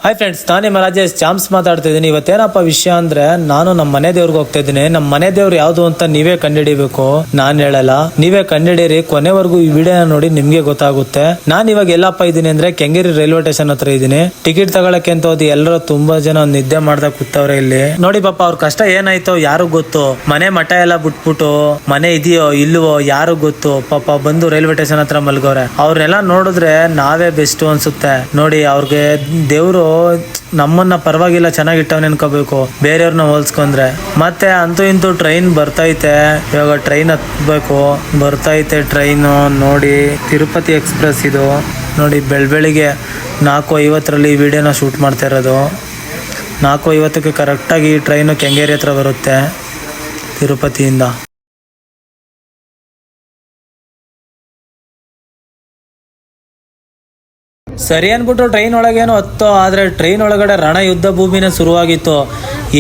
Hi friends, ನಾನು ನಿಮ್ಮ ರಾಜೇಶ್ ಚಾಮ್ಸ್ ಮಾತಾಡ್ತಾ ಇದ್ದೀನಿ. ಇವತ್ತೇನಪ್ಪ ವಿಷಯ ಅಂದ್ರೆ, ನಾನು ನಮ್ಮ ಮನೆ ದೇವ್ರಿಗೆ ಹೋಗ್ತಾ ಇದ್ದೀನಿ. ನಮ್ಮ ಮನೆ ದೇವ್ರು ಯಾವ್ದು ಅಂತ ನೀವೇ ಕಂಡುಹಿಡಿಬೇಕು, ನಾನ್ ಹೇಳಲ್ಲ, ನೀವೇ ಕಂಡುಹಿಡಿಯಿರಿ. ಕೊನೆವರೆಗೂ ಈ ವಿಡಿಯೋ ನೋಡಿ ನಿಮ್ಗೆ ಗೊತ್ತಾಗುತ್ತೆ. ನಾನು ಇವಾಗ ಎಲ್ಲಪ್ಪ ಇದ್ದೀನಿ ಅಂದ್ರೆ ಕೆಂಗೇರಿ ರೈಲ್ವೆ ಸ್ಟೇಷನ್ ಹತ್ರ ಇದ್ದೀನಿ. ಟಿಕೆಟ್ ತಗೊಳಕ್ಕೆ ಅಂತ ಹೋದಿ ಎಲ್ಲರೂ ತುಂಬಾ ಜನ ನಿದ್ದೆ ಮಾಡ್ದಾಗ ಕೂತವ್ರೆ ಇಲ್ಲಿ. ನೋಡಿ ಪಾಪ ಅವ್ರ ಕಷ್ಟ ಏನಾಯ್ತೋ ಯಾರು ಗೊತ್ತು. ಮನೆ ಮಠ ಎಲ್ಲ ಬಿಟ್ಬಿಟ್ಟು ಮನೆ ಇದೆಯೋ ಇಲ್ವೋ ಯಾರು ಗೊತ್ತು. ಪಾಪ ಬಂದು ರೈಲ್ವೆ ಸ್ಟೇಷನ್ ಹತ್ರ ಮಲ್ಗವ್ರೆ. ಅವ್ರನ್ನೆಲ್ಲ ನೋಡಿದ್ರೆ ನಾವೇ ಬೆಸ್ಟ್ ಅನ್ಸುತ್ತೆ. ನೋಡಿ ಅವ್ರಿಗೆ ದೇವ್ರು ನಮ್ಮನ್ನ ಪರವಾಗಿಲ್ಲ ಚೆನ್ನಾಗಿಟ್ಟವನ್ ಅನ್ಕೋಬೇಕು, ಬೇರೆಯವ್ರನ್ನ ಹೋಲ್ಸ್ಕೊಂಡ್ರೆ. ಮತ್ತೆ ಅಂತೂ ಇಂತೂ ಟ್ರೈನ್ ಬರ್ತೈತೆ, ಇವಾಗ ಟ್ರೈನ್ ಹತ್ಬೇಕು. ಬರ್ತೈತೆ ಟ್ರೈನು. ನೋಡಿ ತಿರುಪತಿ ಎಕ್ಸ್ಪ್ರೆಸ್ ಇದು. ನೋಡಿ ಬೆಳಗ್ಗೆ 4:50 ವಿಡಿಯೋನ ಶೂಟ್ ಮಾಡ್ತಾ ಇರೋದು. 4:50 ಕರೆಕ್ಟಾಗಿ ಟ್ರೈನು ಕೆಂಗೇರಿ ಹತ್ರ ಬರುತ್ತೆ ತಿರುಪತಿಯಿಂದ. ಸರಿ ಅನ್ಬಿಟ್ಟು ಟ್ರೈನ್ ಒಳಗೇನೋ ಹತ್ತೋ, ಆದ್ರೆ ಟ್ರೈನ್ ಒಳಗಡೆ ರಣ ಯುದ್ಧ ಭೂಮಿನ ಶುರುವಾಗಿತ್ತು.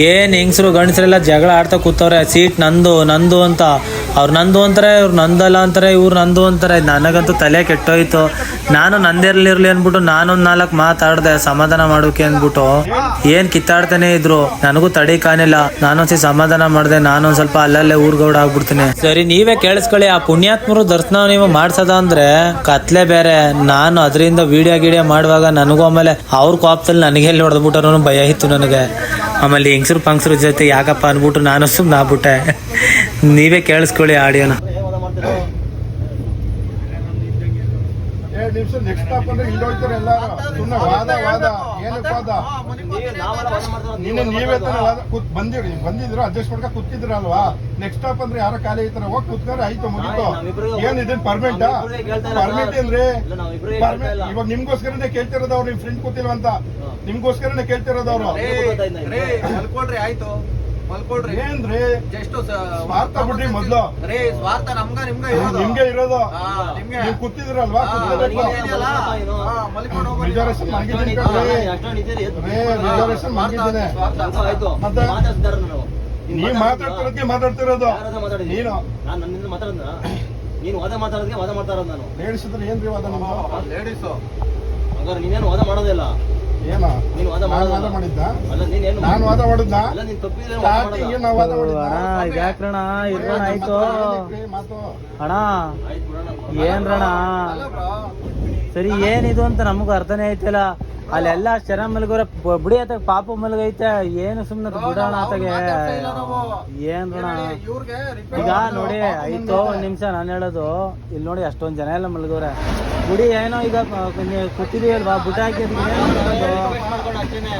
ಏನ್ ಹೆಂಗಸರು ಗಂಡಸರೆಲ್ಲ ಜಗಳ ಆಡ್ತಾ ಕೂತವ್ರೆ. ಸೀಟ್ ನಂದು ನಂದು ಅಂತ. ಅವ್ರು ನಂದು ಅಂತಾರೆ, ಇವ್ರು ನಂದಲ್ಲ ಅಂತಾರೆ, ಇವ್ರು ನಂದು ಅಂತಾರೆ. ನನಗಂತೂ ತಲೆ ಕೆಟ್ಟೋಯ್ತು. ನಾನು ನಂದಿರ್ಲಿರ್ಲಿ ಅನ್ಬಿಟ್ಟು ನಾನೊಂದ್ 4 ಮಾತಾಡ್ದೆ ಸಮಾಧಾನ ಮಾಡೋಕೆ ಅಂದ್ಬಿಟ್ಟು. ಏನ್ ಕಿತ್ತಾಡ್ತಾನೆ ಇದ್ರು, ನನಗೂ ತಡಿ ಕಾಣಿಲ್ಲ. ನಾನೊಂದ್ಸಿ ಸಮಾಧಾನ ಮಾಡ್ದೆ. ನಾನೊಂದ್ ಸ್ವಲ್ಪ ಅಲ್ಲಲ್ಲೇ ಊರ್ಗೌಡ ಆಗ್ಬಿಡ್ತೀನಿ. ಸರಿ ನೀವೇ ಕೇಳಿಸ್ಕೊಳ್ಳಿ, ಆ ಪುಣ್ಯಾತ್ಮರು ದರ್ಶನ ನೀವು ಮಾಡ್ಸದ ಅಂದ್ರೆ ಕತ್ಲೆ ಬೇರೆ. ನಾನು ಅದರಿಂದ ವಿಡಿಯೋ ಮಾಡುವಾಗ ನನಗೂ ಆಮೇಲೆ ಅವ್ರ ಕೋಪದಲ್ಲಿ ನನಗೆ ಎಲ್ಲಿ ಹೊಡೆದ್ಬಿಟ್ಟರು ಭಯ ಇತ್ತು ನನಗೆ. ಆಮೇಲೆ ಹೆಂಗಸರು ಪಂಕ್ಸರು ಜೊತೆ ಯಾಕಪ್ಪ ಅನ್ಬಿಟ್ಟು ನಾನು ಸುಮ್ಮನೆ ಆಗ್ಬಿಟ್ಟೆ. ನೀವೇ ಕೇಳಿಸ್ಕೊಳ್ಳಿ ಆಡಿಯೋನ. ನೆಕ್ಸ್ಟ್ ಸ್ಟಾಪ್ ಅಂದ್ರೆ ಇಲ್ಲಿ ಹೋಗ್ತಾರೆ ಎಲ್ಲಾರು. ಸುಮ್ಮನೆ ವಾದ ಏನಕ್ಕೆ ವಾದ? ನೀವೇ ಬಂದಿದ್ರು ಅಡ್ಜಸ್ಟ್ ಮಾಡ್ಕ ಕೂತಿದ್ರಲ್ವಾ. ನೆಕ್ಸ್ಟ್ ಸ್ಟಾಪ್ ಅಂದ್ರೆ ಯಾರ ಖಾಲಿ ಐತಾರ ಹೋಗಿ ಕೂತ್ಕೊಂಡ್ರೆ ಆಯ್ತು, ಮುಗಿತು. ಏನ್ ಇದನ್ ಪರ್ಮನೆಂಟ್ ಏನ್ರಿ? ಇವಾಗ ನಿಮ್ಗೋಸ್ಕರನೇ ಕೇಳ್ತಿರೋದು ಅವ್ರು. ನಿಮ್ ಫ್ರೆಂಡ್ ಕೂತಿಲ್ವ ಅಂತ ನಿಮ್ಗೋಸ್ಕರನೇ ಕೇಳ್ತಿರೋದು ಅವ್ರು. ಮಲ್ಕೊಳ್ರಿ ಏನ್ರಿ? ಸ್ವಾರ್ಥ ಬಿಡ್ರಿ ಮೊದ್ಲು. ನಿಮ್ಗೆ ಇರೋದು. ನೀವು ಕೂತಿದ್ರಲ್ವಾ, ರಿಸರ್ವೇಶನ್ ಮಾಡಿದ್ದೀನಿ. ರಿಸರ್ವೇಶನ್ ಮಾಡಿದ್ದೀನಿ. ಮತ್ತೆ ನೀವ್ ಮಾತಾಡ್ತಿರೋದು ನೀನು. ನೀನು ವಾದ ಮಾತಾಡೋದಕ್ಕೆ ವಾದ ಮಾಡ್ತಾ ಇರೋದು ನಾನು. ಲೇಡೀಸ್ ಇದ್ರೆ ಏನ್ರಿ ವಾದ? ನಮ್ದು ಲೇಡೀಸು. ಹಾಗಾದ್ರೆ ನೀನೇನು ವಾದ ಮಾಡೋದಿಲ್ಲ. ಏನ ನೀನು ವಾದ ಮಾಡಿದ್ದ? ನಾನು ವಾದ ಮಾಡಿದ್ದ? ಯಾಕ್ರಣ ಇರೋಣ ಆಯ್ತು ಅಣ್ಣ. ಏನ್ರಣ ಸರಿ ಏನಿದು ಅಂತ ನಮಗೂ ಅರ್ಥನೇ ಐತಿಲ್ಲ. ಅಲ್ಲೆಲ್ಲ ಜನ ಮಲಗೋರ ಬುಡಿ ಆತ ಪಾಪ ಮಲಗೈತೆ. ಏನು ಸುಮ್ನೆ ಬಿಡೋಣ ಆತಗೆ. ಏನ್ರಣ ಈಗ ನೋಡಿ ಆಯ್ತು ಒಂದ್ ನಿಮಿಷ ನಾನು ಹೇಳೋದು. ಇಲ್ಲಿ ನೋಡಿ ಅಷ್ಟೊಂದ್ ಜನ ಎಲ್ಲ ಮಲಗೋರೆ. ಬುಡಿ ಏನೋ ಈಗ ಕೂತಿದೀವಲ್ವಾ, ಬುಡ ಹಾಕಿದ್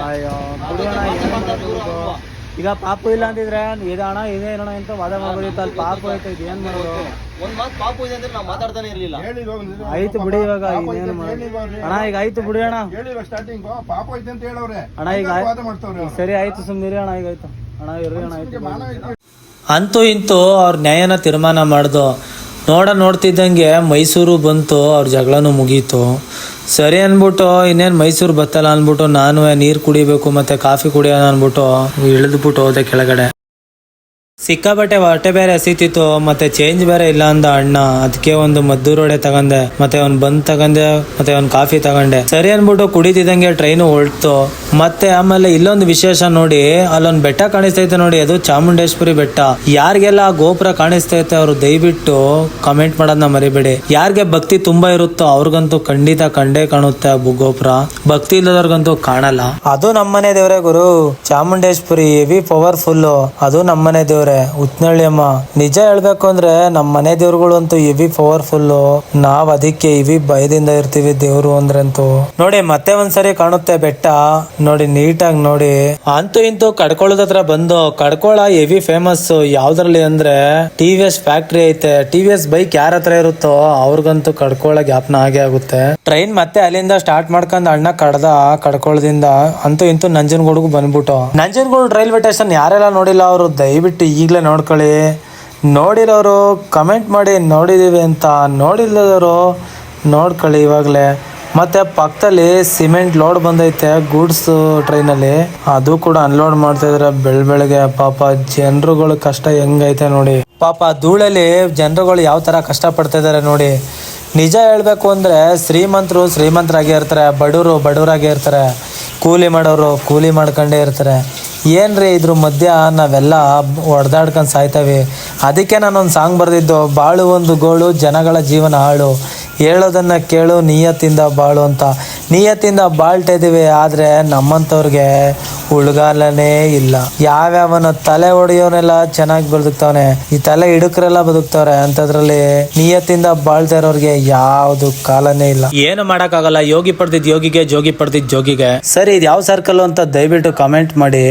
ಅಯ್ಯೋ ಬಿಡೋಣ. ಈಗ ಪಾಪು ಇಲ್ಲ ಅಂತಿದ್ರೆ ಇದಣ ಇದೇನೋಣ ಅಂತ ವಾದ ಮಾಡ್ಬೋದಿತ್ತು. ಅಲ್ಲಿ ಪಾಪು ಐತೆ, ಇದು ಏನ್ ಮಾಡೋದು? ಆಯ್ತು ಬಿಡಿ ಇವಾಗ ಇನ್ನೇನು ಅಣ್ಣ. ಈಗ ಆಯ್ತು ಬಿಡಿ ಅಣ್ಣ. ಅಣ್ಣ ಈಗ ಸರಿ ಆಯ್ತು ಸುಮ್ಮನೆ ಅಣ್ಣ. ಈಗ ಆಯ್ತು ಅಣ್ಣ, ಇರ್ರಿ ಅಣ್ಣ. ಆಯ್ತು ಅಂತೂ ಇಂತೂ ಅವ್ರ ನ್ಯಾಯನ ತೀರ್ಮಾನ ಮಾಡ್ದು. ನೋಡ್ತಿದ್ದಂಗೆ ಮೈಸೂರು ಬಂತು, ಅವ್ರ ಜಗಳನೂ ಮುಗೀತು. ಸರಿ ಅನ್ಬಿಟ್ಟು ಇನ್ನೇನು ಮೈಸೂರು ಬತ್ತಲ್ಲ ಅನ್ಬಿಟ್ಟು ನಾನು ನೀರು ಕುಡಿಬೇಕು ಮತ್ತೆ ಕಾಫಿ ಕುಡಿಯೋಣ ಅನ್ಬಿಟ್ಟು ಇಳಿದ್ಬಿಟ್ಟು ಹೋದೆ ಕೆಳಗಡೆ. ಸಿಕ್ಕಾಬಟ್ಟೆ ಹೊಟ್ಟೆ ಬೇರೆ ಹಸಿತಿತ್ತು, ಮತ್ತೆ ಚೇಂಜ್ ಬೇರೆ ಇಲ್ಲ ಅಂದ ಅಣ್ಣ. ಅದಕ್ಕೆ ಒಂದು ಮದ್ದೂರೋಡೆ ತಗಂದೆ, ಮತ್ತೆ ಒಂದ್ ಬಂದ್ ತಗಂದೆ, ಮತ್ತೆ ಒಂದ್ ಕಾಫಿ ತಗಂಡೆ. ಸರಿ ಅನ್ಬಿಟ್ಟು ಕುಡಿತಿದ್ದಂಗೆ ಟ್ರೈನು ಹೊರಡ್ತು. ಮತ್ತೆ ಆಮೇಲೆ ಇಲ್ಲೊಂದು ವಿಶೇಷ ನೋಡಿ, ಅಲ್ಲೊಂದ್ ಬೆಟ್ಟ ಕಾಣಿಸ್ತೈತೆ ನೋಡಿ, ಅದು ಚಾಮುಂಡೇಶ್ವರಿ ಬೆಟ್ಟ. ಯಾರಿಗೆಲ್ಲ ಗೋಪುರ ಕಾಣಿಸ್ತೈತೆ ಅವರು ದಯವಿಟ್ಟು ಕಮೆಂಟ್ ಮಾಡೋದನ್ನ ಮರಿಬೇಡಿ. ಯಾರಿಗೆ ಭಕ್ತಿ ತುಂಬಾ ಇರುತ್ತೋ ಅವ್ರಿಗಂತೂ ಖಂಡಿತ ಕಂಡೇ ಕಾಣುತ್ತೆ ಗೋಪುರ. ಭಕ್ತಿ ಇಲ್ಲದವ್ರಿಗಂತೂ ಕಾಣಲ್ಲ. ಅದು ನಮ್ಮನೆ ದೇವ್ರೆ ಗುರು, ಚಾಮುಂಡೇಶ್ವರಿ ಹೆವಿ ಪವರ್ಫುಲ್. ಅದು ನಮ್ಮನೆ ದೇವ್ರೆ ಉತ್ನಳ್ಳಿ ಅಮ್ಮ. ನಿಜ ಹೇಳ್ಬೇಕು ಅಂದ್ರೆ ನಮ್ಮ ಮನೆ ದೇವ್ರುಗಳು ಅಂತೂ ಹೆವಿ ಪವರ್ಫುಲ್. ನಾವ್ ಅದಕ್ಕೆ ಹೆವಿ ಭಯದಿಂದ ಇರ್ತೀವಿ ದೇವ್ರು ಅಂದ್ರಂತೂ. ನೋಡಿ ಮತ್ತೆ ಒಂದ್ಸರಿ ಕಾಣುತ್ತೆ ಬೆಟ್ಟ ನೋಡಿ, ನೀಟಾಗಿ ನೋಡಿ. ಅಂತೂ ಇಂತೂ ಕಡ್ಕೊಳ್ಳೋದ ಹತ್ರ ಬಂದು. ಕಡ್ಕೊಳ ಹೆವಿ ಫೇಮಸ್ ಯಾವ್ದ್ರಲ್ಲಿ ಅಂದ್ರೆ TVS ಫ್ಯಾಕ್ಟ್ರಿ ಐತೆ. TVS ಬೈಕ್ ಯಾರ ಹತ್ರ ಇರುತ್ತೋ ಅವ್ರಿಗಂತೂ ಕಡ್ಕೊಳ ಜ್ಞಾಪನ ಆಗೇ ಆಗುತ್ತೆ. ಟ್ರೈನ್ ಮತ್ತೆ ಅಲ್ಲಿಂದ ಸ್ಟಾರ್ಟ್ ಮಾಡ್ಕೊಂಡ್ ಅಣ್ಣ ಕಡ್ಕೊಳದಿಂದ ಅಂತೂ ಇಂತೂ ನಂಜನಗೂಡ್ಗೂ ಬಂದ್ಬಿಟ್ಟು. ನಂಜನಗೂಡು ರೈಲ್ವೆ ಸ್ಟೇಷನ್ ಯಾರೆಲ್ಲ ನೋಡಿಲ್ಲ ಅವರು ದಯವಿಟ್ಟು ಈಗಲೇ ನೋಡ್ಕೊಳ್ಳಿ. ನೋಡಿರೋರು ಕಮೆಂಟ್ ಮಾಡಿ ನೋಡಿದೀವಿ ಅಂತ, ನೋಡಿಲ್ಲದವರು ನೋಡ್ಕೊಳ್ಳಿ ಇವಾಗಲೇ. ಮತ್ತೆ ಪಕ್ಕದಲ್ಲಿ ಸಿಮೆಂಟ್ ಲೋಡ್ ಬಂದೈತೆ ಗೂಡ್ಸ್ ಟ್ರೈನಲ್ಲಿ, ಅದು ಕೂಡ ಅನ್ಲೋಡ್ ಮಾಡ್ತಾ ಇದಾರೆ ಬೆಳಗ್ಗೆ. ಪಾಪ ಜನರುಗಳ ಕಷ್ಟ ಹೆಂಗೈತೆ ನೋಡಿ. ಪಾಪ ಧೂಳಲ್ಲಿ ಜನರುಗಳು ಯಾವ ತರ ಕಷ್ಟ ಪಡ್ತಾ ಇದಾರೆ ನೋಡಿ. ನಿಜ ಹೇಳ್ಬೇಕು ಅಂದ್ರೆ ಶ್ರೀಮಂತರು ಶ್ರೀಮಂತರಾಗೇ ಇರ್ತಾರೆ, ಬಡವರು ಬಡವರಾಗೇ ಇರ್ತಾರೆ, ಕೂಲಿ ಮಾಡೋರು ಕೂಲಿ ಮಾಡ್ಕೊಂಡೇ ಇರ್ತಾರೆ. ಏನ್ರಿ ಇದ್ರ ಮಧ್ಯ ನಾವೆಲ್ಲ ಹೊಡೆದಾಡ್ಕೊಂಡು ಸಾಯ್ತೇವೆ. ಅದಕ್ಕೆ ನಾನೊಂದು ಸಾಂಗ್ ಬರೆದಿದ್ದು, ಬಾಳು ಒಂದು ಗೋಳು ಜನಗಳ ಜೀವನ ಹಾಳು, ಹೇಳೋದನ್ನ ಕೇಳು ನಿಯತ್ತಿಂದ ಬಾಳು ಅಂತ. ನಿಯತ್ತಿಂದ ಬಾಳ್ತಾ ಇದೀವಿ, ಆದರೆ ನಮ್ಮಂಥವ್ರಿಗೆ ಉಳ್ಗಾಲನೇ ಇಲ್ಲ. ಯಾವ್ಯಾವನ ತಲೆ ಹೊಡೆಯೋನೆಲ್ಲ ಚೆನ್ನಾಗಿ ಬದುಕ್ತಾವನೆ, ಈ ತಲೆ ಹಿಡುಕರೆಲ್ಲ ಬದುಕ್ತಾವ್ರೆ. ಅಂಥದ್ರಲ್ಲಿ ನಿಯತ್ತಿಂದ ಬಾಳ್ತಾ ಇರೋರಿಗೆ ಯಾವುದು ಕಾಲನೇ ಇಲ್ಲ. ಏನು ಮಾಡೋಕ್ಕಾಗಲ್ಲ. ಯೋಗಿ ಪಡೆದಿದ್ದು ಯೋಗಿಗೆ, ಜೋಗಿ ಪಡೆದಿದ್ದು ಜೋಗಿಗೆ. ಸರಿ, ಇದು ಯಾವ ಸರ್ಕಲ್ ಅಂತ ದಯವಿಟ್ಟು ಕಮೆಂಟ್ ಮಾಡಿ.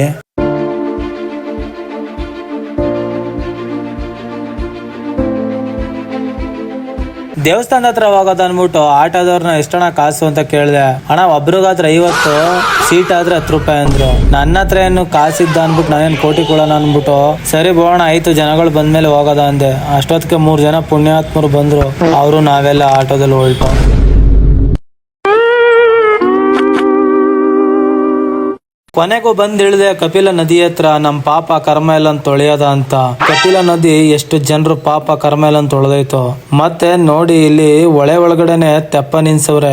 ದೇವಸ್ಥಾನದ ಹತ್ರ ಹೋಗೋದು ಅಂದ್ಬಿಟ್ಟು ಆಟೋದವ್ರನ್ನ ಎಷ್ಟಣ ಕಾಸು ಅಂತ ಕೇಳಿದೆ. ಅಣ್ಣ ಒಬ್ರಿಗಾದ್ರೆ 50, ಸೀಟ್ ಆದ್ರೆ 10 ರೂಪಾಯಿ ಅಂದ್ರು. ನನ್ನ ಹತ್ರ ಏನು ಕಾಸಿದ್ದ ಅಂದ್ಬಿಟ್ಟು ನಾನೇನು ಕೋಟಿ ಕೊಡೋಣ ಅಂದ್ಬಿಟ್ಟು ಸರಿ ಬೋಣ ಆಯ್ತು ಜನಗಳು ಬಂದ್ಮೇಲೆ ಹೋಗೋದ ಅಂದೆ. ಅಷ್ಟೊತ್ತಿಗೆ 3 ಜನ ಪುಣ್ಯಾತ್ಮರು ಬಂದ್ರು. ಅವರು ನಾವೆಲ್ಲ ಆಟೋದಲ್ಲಿ ಹೊರಟು. ಕೊನೆಗೂ ಬಂದ್ ಇಳಿದೆ ಕಪಿಲ ನದಿ ಹತ್ರ. ನಮ್ ಪಾಪ ಕರ್ಮ ಎಲ್ಲ ತೊಳೆಯದ ಅಂತ. ಕಪಿಲ ನದಿ ಎಷ್ಟು ಜನರು ಪಾಪ ಕರ್ಮ ಎಲ್ಲ ತೊಳೆದೈತು. ಮತ್ತೆ ನೋಡಿ ಇಲ್ಲಿ ಹೊಳೆ ಒಳಗಡೆನೆ ತೆಪ್ಪ ನಿನ್ಸವ್ರೆ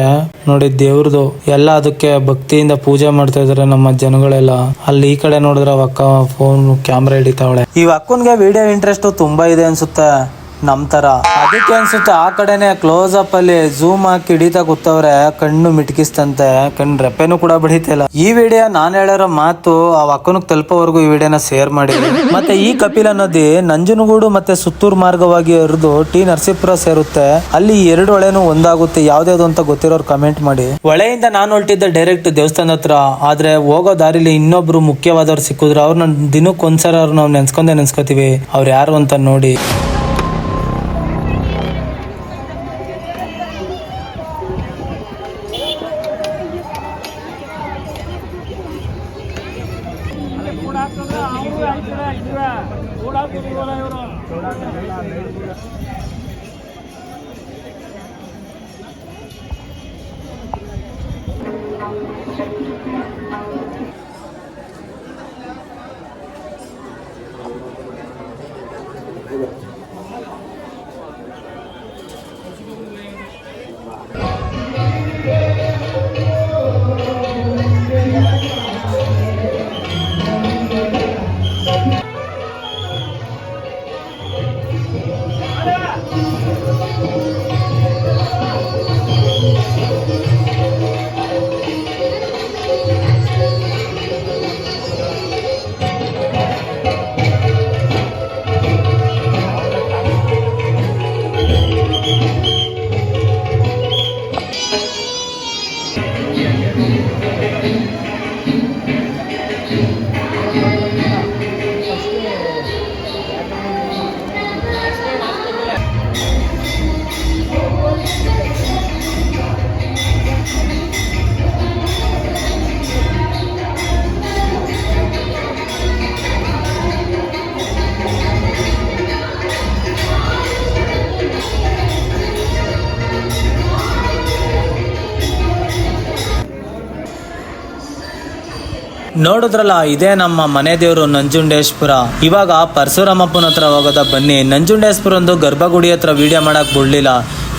ನೋಡಿ ದೇವ್ರದು ಎಲ್ಲ. ಅದಕ್ಕೆ ಭಕ್ತಿಯಿಂದ ಪೂಜೆ ಮಾಡ್ತಾ ಇದಾರೆ ನಮ್ಮ ಜನಗಳೆಲ್ಲ. ಅಲ್ಲಿ ಈ ಕಡೆ ನೋಡಿದ್ರೆ ಅಕ್ಕ ಫೋನ್ ಕ್ಯಾಮ್ರಾ ಹಿಡಿತಾವಳೆ. ಈ ಅಕ್ಕನ್ಗೆ ವಿಡಿಯೋ ಇಂಟ್ರೆಸ್ಟ್ ತುಂಬಾ ಇದೆ ಅನ್ಸುತ್ತೆ ನಮ್ ತರ. ಅದಕ್ಕೆ ಅನ್ಸುತ್ತೆ ಆ ಕಡೆನೆ ಕ್ಲೋಸ್ ಅಪ್ ಅಲ್ಲಿ ಝೂಮ್ ಹಾಕಿ ಹಿಡಿತಾ ಕೂತವ್ರೆ. ಕಣ್ಣು ಮಿಟಕಿಸ್ತಂತೆ, ಕಣ್ಣು ರೆಪ್ಪೆನೂ ಕೂಡ ಬಡಿತಿಲ್ಲ. ಈ ವಿಡಿಯೋ ನಾನ್ ಹೇಳಿರೋ ಮಾತು ಆ ಅಕ್ಕನಿಗೆ ತಲುಪೋವರೆಗೂ ಈ ವಿಡಿಯೋನ ಶೇರ್ ಮಾಡಿ. ಮತ್ತೆ ಈ ಕಪಿಲ ನದಿ ನಂಜನಗೂಡು ಮತ್ತೆ ಸುತ್ತೂರು ಮಾರ್ಗವಾಗಿ ಹರಿದು ಟಿ ನರಸೀಪುರ ಸೇರುತ್ತೆ. ಅಲ್ಲಿ 2 ಹೊಳೆನೂ ಒಂದಾಗುತ್ತೆ. ಯಾವ್ದಾವ್ದು ಅಂತ ಗೊತ್ತಿರೋರು ಕಮೆಂಟ್ ಮಾಡಿ. ಹೊಳೆಯಿಂದ ನಾನು ಹೊರಟಿದ್ದೆ ಡೈರೆಕ್ಟ್ ದೇವಸ್ಥಾನದ ಹತ್ರ. ಆದ್ರೆ ಹೋಗೋ ದಾರಿಲಿ ಇನ್ನೊಬ್ರು ಮುಖ್ಯವಾದವ್ರು ಸಿಕ್ಕಿದ್ರು. ಅವ್ರನ್ನ ದಿನಕ್ಕೊಂದ್ಸರ ನಾವು ನೆನ್ಸ್ಕೋತೀವಿ. ಅವ್ರು ಯಾರು ಅಂತ ನೋಡಿ. ನೋಡಿದ್ರಲ್ಲ, ಇದೇ ನಮ್ಮ ಮನೆ ದೇವರು ನಂಜುಂಡೇಶ್ವರ. ಇವಾಗ ಪರಶುರಾಮಪ್ಪನ ಹತ್ರ ಹೋಗೋದ ಬನ್ನಿ. ನಂಜುಂಡೇಶ್ವರ ಒಂದು ಗರ್ಭಗುಡಿ ಹತ್ರ ವಿಡಿಯೋ ಮಾಡಕ್ ಬಿಡ್ಲಿಲ್ಲ.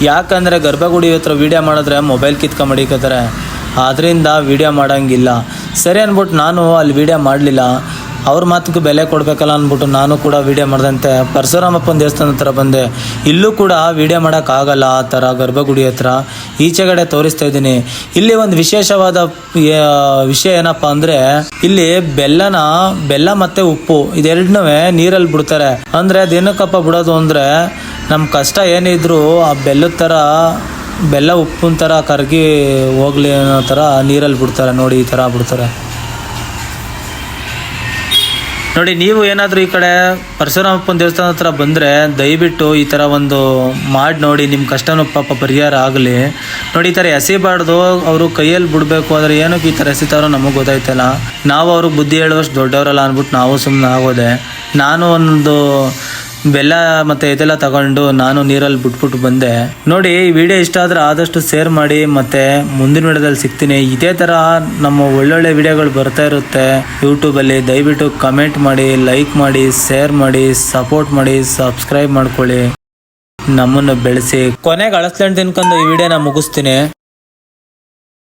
ಯಾಕಂದ್ರೆ ಗರ್ಭಗುಡಿ ಹತ್ರ ವಿಡಿಯೋ ಮಾಡಿದ್ರೆ ಮೊಬೈಲ್ ಕಿತ್ಕೊಂಡ್ಬಿಡಿಕತ್ತಾರೆ. ಆದ್ರಿಂದ ವಿಡಿಯೋ ಮಾಡಂಗಿಲ್ಲ. ಸರಿ ಅನ್ಬಿಟ್ಟು ನಾನು ಅಲ್ಲಿ ವಿಡಿಯೋ ಮಾಡಲಿಲ್ಲ. ಅವ್ರ ಮಾತಿಗೆ ಬೆಲೆ ಕೊಡ್ಬೇಕಲ್ಲ ಅಂದ್ಬಿಟ್ಟು ನಾನು ಕೂಡ ವಿಡಿಯೋ ಮಾಡಿದಂತೆ ಪರಶುರಾಮಪ್ಪನ ದೇವಸ್ಥಾನ ಹತ್ರ ಬಂದೆ. ಇಲ್ಲೂ ಕೂಡ ವಿಡಿಯೋ ಮಾಡೋಕ್ಕಾಗಲ್ಲ. ಆ ಥರ ಗರ್ಭಗುಡಿ ಹತ್ರ ಈಚೆಗಡೆ ತೋರಿಸ್ತಾ ಇದ್ದೀನಿ. ಇಲ್ಲಿ ಒಂದು ವಿಶೇಷವಾದ ವಿಷಯ ಏನಪ್ಪ ಅಂದರೆ, ಇಲ್ಲಿ ಬೆಲ್ಲ ಮತ್ತು ಉಪ್ಪು ಇದೆರಡನ್ನೂ ನೀರಲ್ಲಿ ಬಿಡ್ತಾರೆ. ಅಂದರೆ ದಿನಕ್ಕಪ್ಪ ಬಿಡೋದು ಅಂದರೆ ನಮ್ಮ ಕಷ್ಟ ಏನಿದ್ರು ಆ ಬೆಲ್ಲ ಉಪ್ಪಿನ ಥರ ಕರಗಿ ಹೋಗ್ಲಿ ಅನ್ನೋ ಥರ ನೀರಲ್ಲಿ ಬಿಡ್ತಾರೆ. ನೋಡಿ ಈ ಥರ ಬಿಡ್ತಾರೆ. ನೋಡಿ, ನೀವು ಏನಾದರೂ ಈ ಕಡೆ ಪರಶುರಾಮಪ್ಪನ ದೇವಸ್ಥಾನ ಹತ್ರ ಬಂದರೆ ದಯವಿಟ್ಟು ಈ ಥರ ಒಂದು ಮಾಡಿ ನೋಡಿ. ನಿಮ್ಮ ಕಷ್ಟನೂ ಪಾಪ ಪರಿಹಾರ ಆಗಲಿ. ನೋಡಿ, ಈ ಥರ ಎಸಿಬಾರ್ದು. ಅವರು ಕೈಯಲ್ಲಿ ಬಿಡಬೇಕು. ಆದರೆ ಏನಕ್ಕೆ ಈ ಥರ ಎಸಿತಾರೋ ನಮಗೆ ಗೊತ್ತಾಯ್ತಲ್ಲ. ನಾವು ಅವ್ರಿಗೆ ಬುದ್ಧಿ ಹೇಳುವಷ್ಟು ದೊಡ್ಡವರಲ್ಲ ಅಂದ್ಬಿಟ್ಟು ನಾವು ಸುಮ್ಮನೆ ಆಗೋದೆ. ನಾನು ಒಂದು ಬೆಲ್ಲ ಮತ್ತೆ ಇದೆಲ್ಲ ತಗೊಂಡು ನಾನು ನೀರಲ್ಲಿ ಬಿಟ್ಬಿಟ್ಟು ಬಂದೆ. ನೋಡಿ, ಈ ವಿಡಿಯೋ ಇಷ್ಟ ಆದ್ರೆ ಆದಷ್ಟು ಶೇರ್ ಮಾಡಿ, ಮತ್ತೆ ಮುಂದಿನ ವಿಡಿಯೋದಲ್ಲಿ ಸಿಗ್ತೀನಿ. ಇದೇ ತರ ನಮ್ಮ ಒಳ್ಳೊಳ್ಳೆ ವಿಡಿಯೋಗಳು ಬರ್ತಾ ಇರುತ್ತೆ ಯೂಟ್ಯೂಬಲ್ಲಿ. ದಯವಿಟ್ಟು ಕಮೆಂಟ್ ಮಾಡಿ, ಲೈಕ್ ಮಾಡಿ, ಶೇರ್ ಮಾಡಿ, ಸಪೋರ್ಟ್ ಮಾಡಿ, ಸಬ್ಸ್ಕ್ರೈಬ್ ಮಾಡ್ಕೊಳ್ಳಿ, ನಮ್ಮನ್ನು ಬೆಳೆಸಿ. ಕೊನೆಗೆ ಅಳಸ್ಲೆಂಡ್ ತಿನ್ಕೊಂಡು ಈ ವಿಡಿಯೋನ ಮುಗಿಸ್ತೀನಿ.